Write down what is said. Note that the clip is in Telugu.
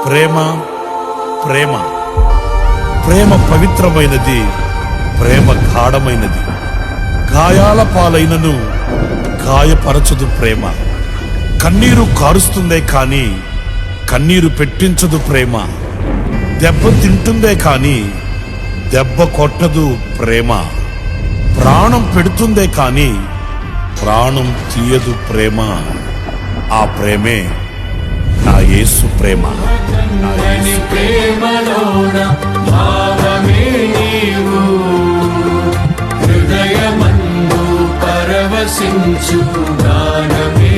ప్రేమ ప్రేమ ప్రేమ పవిత్రమైనది, ప్రేమ గాఢమైనది. గాయాల పాలైనను గాయపరచదు ప్రేమ. కన్నీరు కారుస్తుందే కాని కన్నీరు పెట్టించదు ప్రేమ. దెబ్బ తింటుందే కాని దెబ్బ కొట్టదు ప్రేమ. ప్రాణం పెడుతుందే కాని ప్రాణం తీయదు ప్రేమ. ఆ ప్రేమే నా యేసు ప్రేమ. ప్రేమలోన భావమే నీవు, హృదయమందు పరవశించు గానమే